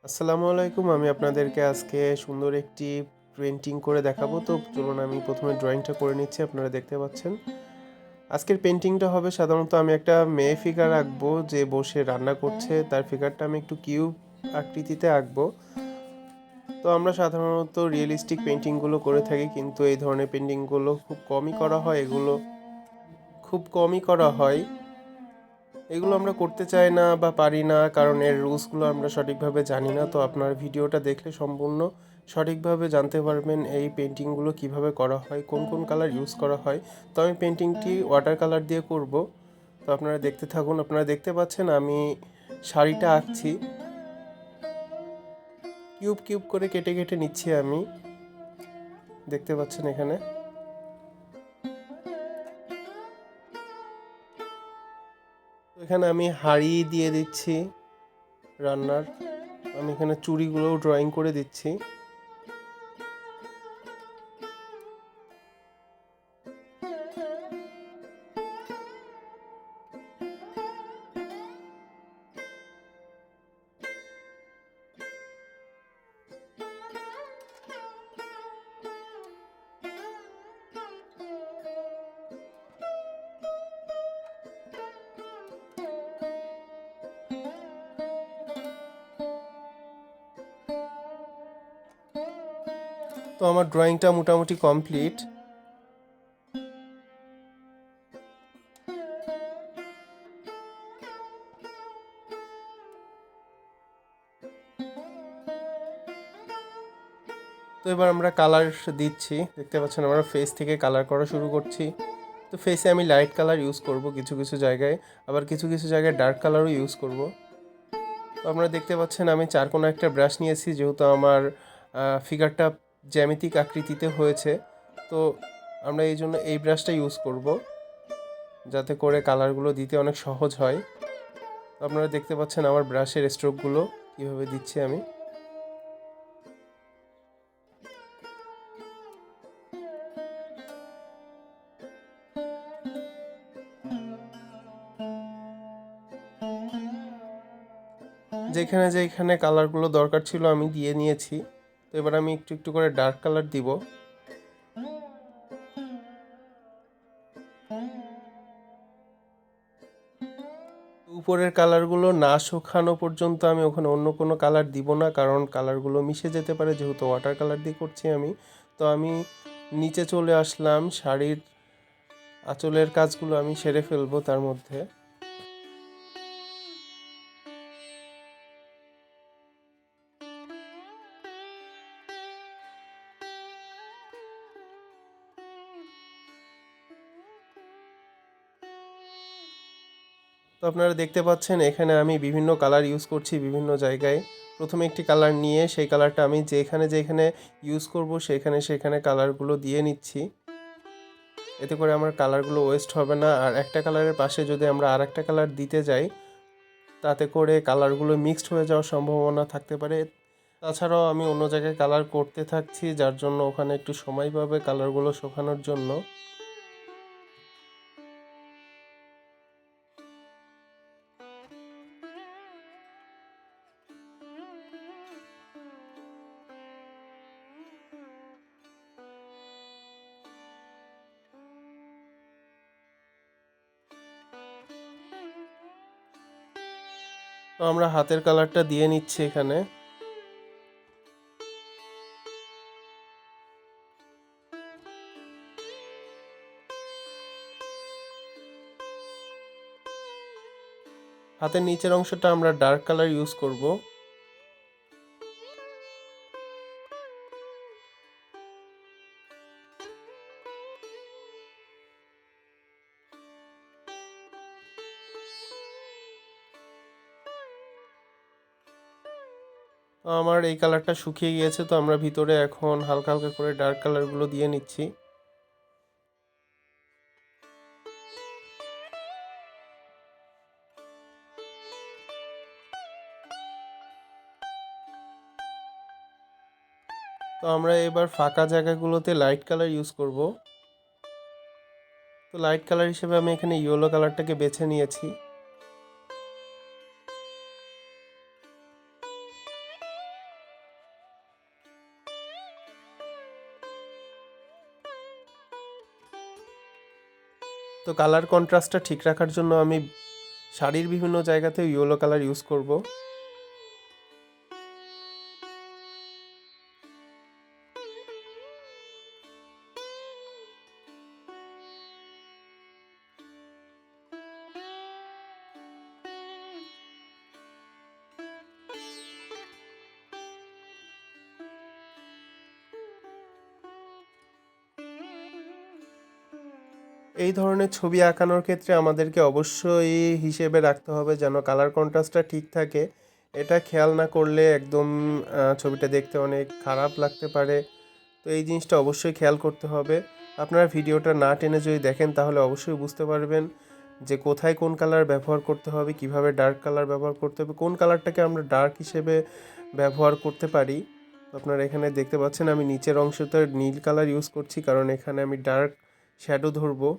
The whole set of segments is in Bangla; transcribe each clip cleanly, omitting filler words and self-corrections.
আসসালামু আলাইকুম। আমি আপনাদেরকে আজকে সুন্দর একটি পেইন্টিং করে দেখাবো। তো চলুন আমি প্রথমে ড্রয়িংটা করে নিচ্ছি। আপনারা দেখতে পাচ্ছেন। আজকের পেইন্টিংটা হবে সাধারণত আমি একটা মেয়ে ফিগার আঁকবো যে বসে রান্না করছে। তার ফিগারটা আমি একটু কিউব আকৃতিতে আঁকবো। তো আমরা সাধারণত রিয়েলিস্টিক পেইন্টিংগুলো করে থাকি, কিন্তু এই ধরনের পেইন্টিংগুলো খুব কমই করা হয়। এগুলো খুব কমই করা হয়। এগুলো আমরা করতে চাই না বা পারি না, কারণ এর রুলসগুলো আমরা সঠিকভাবে জানি না। তো আপনার ভিডিওটা দেখলে সম্পূর্ণ সঠিকভাবে জানতে পারবেন এই পেন্টিংগুলো কিভাবে করা হয়, কোন কোন কালার ইউজ করা হয়। তো আমি পেন্টিংটি ওয়াটার কালার দিয়ে করব। তো আপনারা দেখতে থাকুন। আপনারা দেখতে পাচ্ছেন আমি শাড়িটা আঁকছি, কিউব কিউব করে কেটে কেটে নিচ্ছি আমি। দেখতে পাচ্ছেন এখানে। তো এখানে আমি হাঁড়ি দিয়ে দিচ্ছি রান্নার। আমি এখানে চুড়িগুলোও ড্রয়িং করে দিচ্ছি। তো আমার ড্রয়িংটা মোটামুটি কমপ্লিট। তো এবার আমরা কালার দিচ্ছি। দেখতে পাচ্ছেন আমরা ফেস থেকে কালার করা শুরু করছি। তো ফেসে আমি লাইট কালার ইউজ করব কিছু কিছু জায়গায়, আবার কিছু কিছু জায়গায় ডার্ক কালারও ইউজ করব। তো আপনারা দেখতে পাচ্ছেন আমি চারকোনা একটা ব্রাশ নিয়েছি, যেহেতু আমার ফিগারটা জ্যামিতিক আকৃতিতে হয়েছে। তো আমরা এই জন্য এই ব্রাশটা ইউজ করব, যাতে করে কালারগুলো দিতে অনেক সহজ হয়। তো আপনারা দেখতে পাচ্ছেন আমার ব্রাশের স্ট্রোকগুলো কীভাবে দিচ্ছি আমি। যেখানে যেখানে কালারগুলো দরকার ছিল আমি দিয়ে নিয়েছি। তো এবার আমি একটু একটু করে ডার্ক কালার দিব। উপরের কালারগুলো না শুকানো পর্যন্ত আমি ওখানে অন্য কোনো কালার দিব না, কারণ কালারগুলো মিশে যেতে পারে, যেহেতু ওয়াটার কালার দিয়ে করছি আমি। তো আমি নিচে চলে আসলাম, শাড়ির আঁচলের কাজগুলো আমি সেরে ফেলবো তার মধ্যে। তো আপনারা দেখতে পাচ্ছেন এখানে আমি বিভিন্ন কালার ইউজ করছি বিভিন্ন জায়গায়। প্রথমে একটি কালার নিয়ে সেই কালারটা আমি যেখানে যেখানে ইউজ করব সেখানে সেখানে কালারগুলো দিয়ে নিচ্ছি। এতে করে আমার কালারগুলো ওয়েস্ট হবে না। আর একটা কালারের পাশে যদি আমরা আর একটা কালার দিতে যাই, তাতে করে কালারগুলো মিক্সড হয়ে যাওয়ার সম্ভাবনা থাকতে পারে। তাছাড়াও আমি অন্য জায়গায় কালার করতে থাকছি, যার জন্য ওখানে একটু সময় পাবে কালারগুলো শুকানোর জন্য। তো আমরা হাতের কালারটা দিয়ে নিচ্ছি এখানে। হাতের নিচের অংশটা আমরা ডার্ক কালার ইউজ করব। তো আমার এই কালারটা শুকিয়ে গিয়েছে, তো আমরা ভিতরে এখন হালকা হালকা করে ডার্ক কালারগুলো দিয়ে নিচ্ছি। তো আমরা এবার ফাঁকা জায়গাগুলোতে লাইট কালার ইউজ করব। তো লাইট কালার হিসেবে আমি এখানে ইয়েলো কালারটাকে বেছে নিয়েছি। তো কালার কন্ট্রাস্টটা ঠিক রাখার জন্য আমি শাড়ির বিভিন্ন জায়গাতে ইয়েলো কালার ইউজ করব। এই ধরনের ছবি আঁকানোর ক্ষেত্রে আমাদেরকে অবশ্যই হিসেবে রাখতে হবে যেন কালার কন্ট্রাস্টটা ঠিক থাকে। এটা খেয়াল না করলে একদম ছবিটা দেখতে অনেক খারাপ লাগতে পারে। তো এই জিনিসটা অবশ্যই খেয়াল করতে হবে। আপনারা ভিডিওটা না টেনে যদি দেখেন তাহলে অবশ্যই বুঝতে পারবেন যে কোথায় কোন কালার ব্যবহার করতে হবে, কিভাবে ডার্ক কালার ব্যবহার করতে হবে, কোন কালারটাকে আমরা ডার্ক হিসেবে ব্যবহার করতে পারি। আপনারা এখানে দেখতে পাচ্ছেন আমি নিচের অংশতে নীল কালার ইউজ করছি, কারণ এখানে আমি ডার্ক শ্যাডো ধরবো।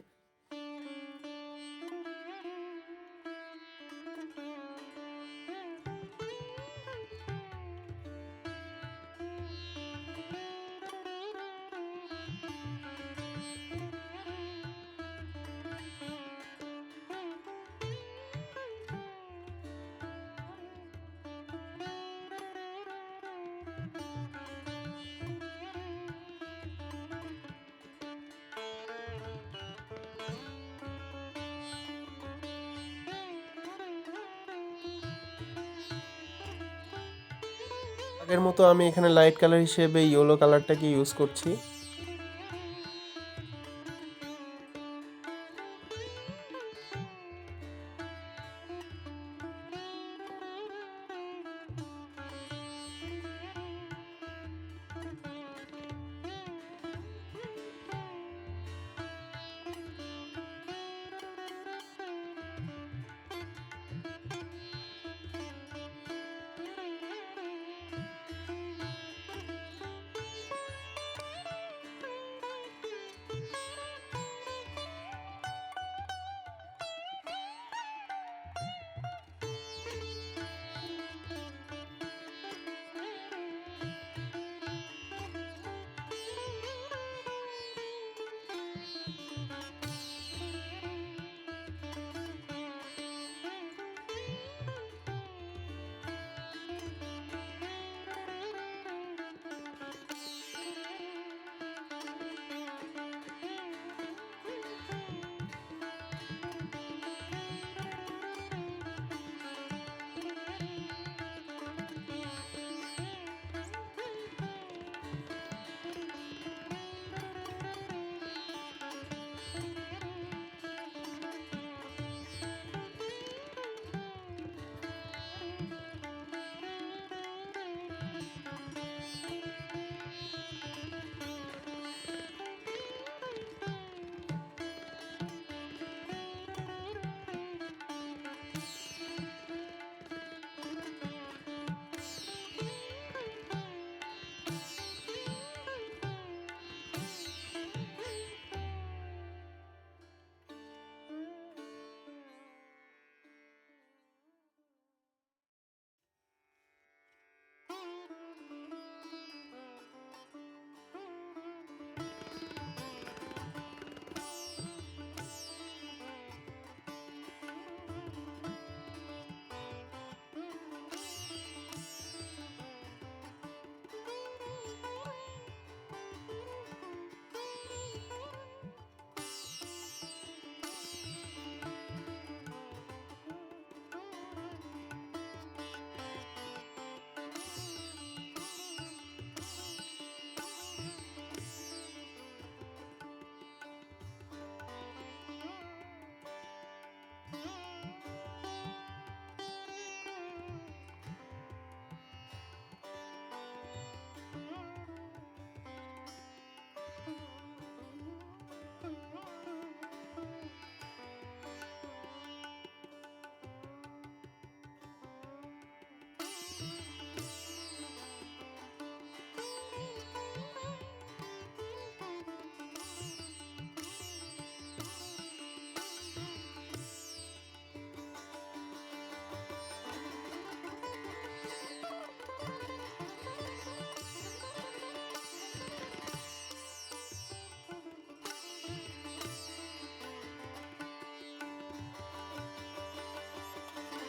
আগের মতো আমি এখানে লাইট কালার হিসেবে ইয়েলো কালারটাকে ইউজ করছি।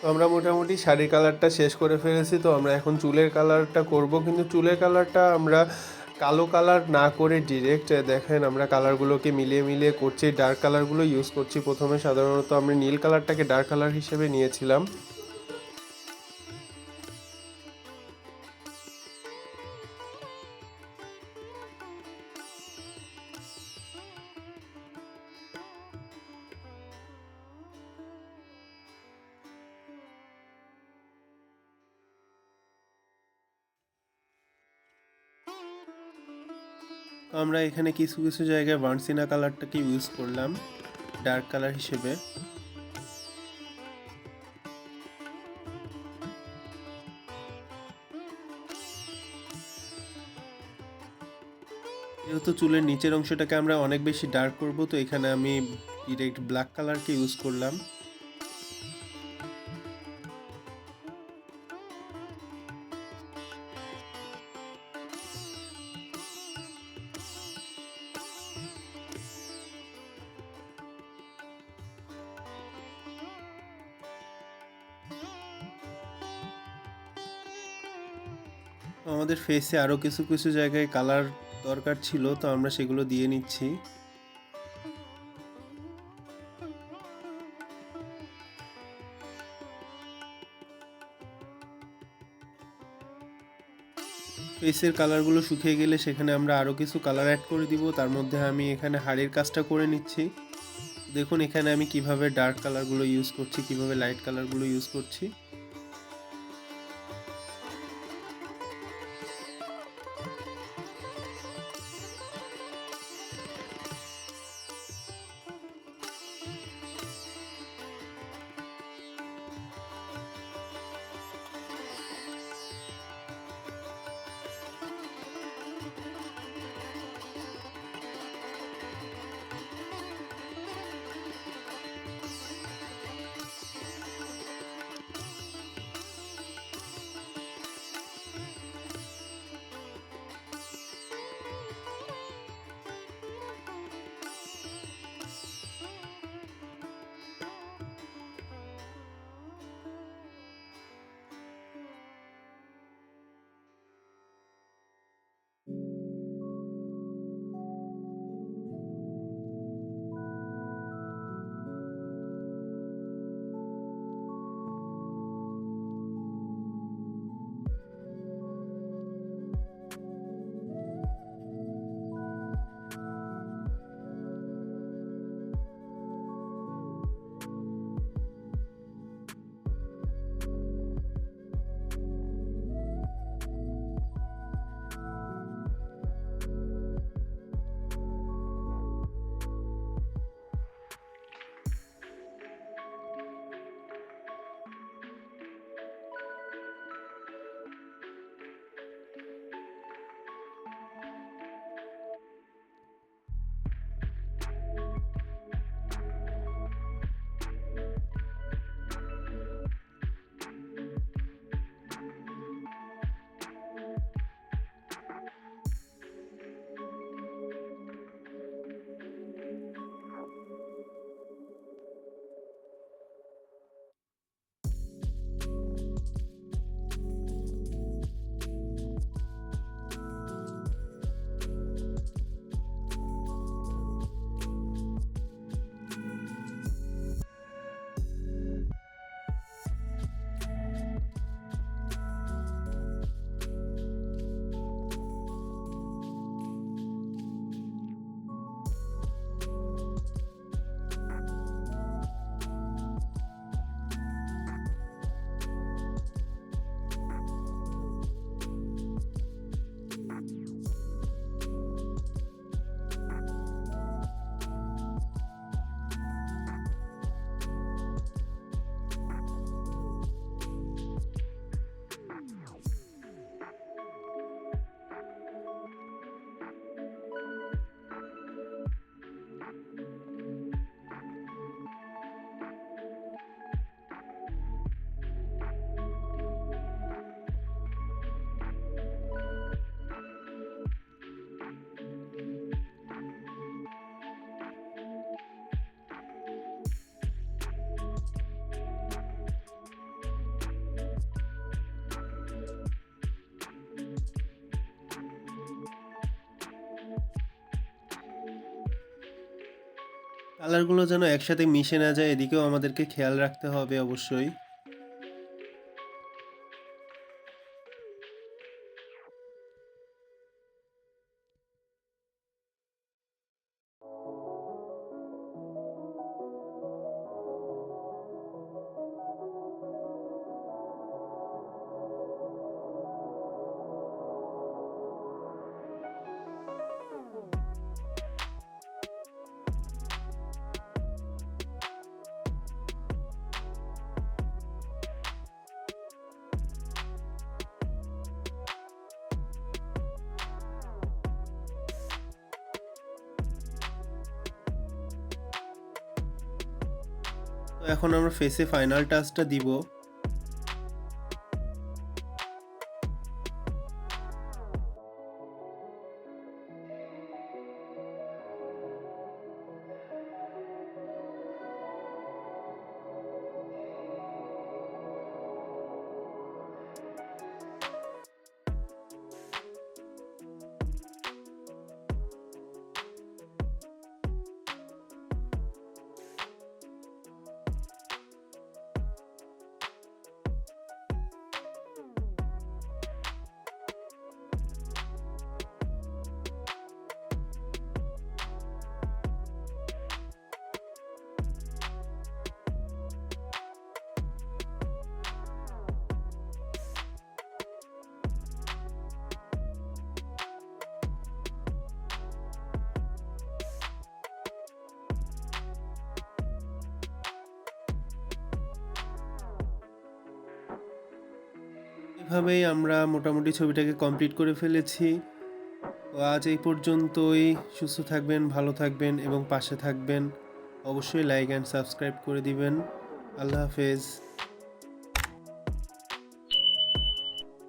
তো আমরা মোটামুটি শাড়ির কালারটা শেষ করে ফেলেছি। তো আমরা এখন চুলের কালারটা করব, কিন্তু চুলের কালারটা আমরা কালো কালার না করে ডিরেক্ট দেখেন আমরা কালারগুলোকে মিলিয়ে মিলিয়ে করছি, ডার্ক কালারগুলো ইউজ করছি। প্রথমে সাধারণত আমরা নীল কালারটাকে ডার্ক কালার হিসেবে নিয়েছিলাম। তো আমরা এখানে কিছু কিছু জায়গায় ভার্সিনা কালারটাকে ইউজ করলাম ডার্ক কালার হিসেবে। যেহেতু চুলের নিচের অংশটাকে আমরা অনেক বেশি ডার্ক করব, তো এখানে আমি ডিরেক্ট ব্ল্যাক কালারকে ইউজ করলাম। আমাদের ফেসে আরও কিছু কিছু জায়গায় কালার দরকার ছিল, তো আমরা সেগুলো দিয়ে নিচ্ছি। ফেসের কালারগুলো শুকিয়ে গেলে সেখানে আমরা আরও কিছু কালার অ্যাড করে দিব। তার মধ্যে আমি এখানে হাড়ের কাজটা করে নিচ্ছি। দেখুন এখানে আমি কিভাবে ডার্ক কালারগুলো ইউজ করছি, কিভাবে লাইট কালারগুলো ইউজ করছি। কালারগুলো যেন একসাথে মিশে না যায়, এদিকেও আমাদেরকে খেয়াল রাখতে হবে অবশ্যই। তো এখন আমরা ফেসে ফাইনাল টাচটা দিব। এভাবেই আমরা মোটামুটি ছবিটাকে কমপ্লিট করে ফেলেছি। তো আজ এই পর্যন্তই। সুস্থ থাকবেন, ভালো থাকবেন এবং পাশে থাকবেন। অবশ্যই লাইক অ্যান্ড সাবস্ক্রাইব করে দিবেন। আল্লাহ হাফেজ।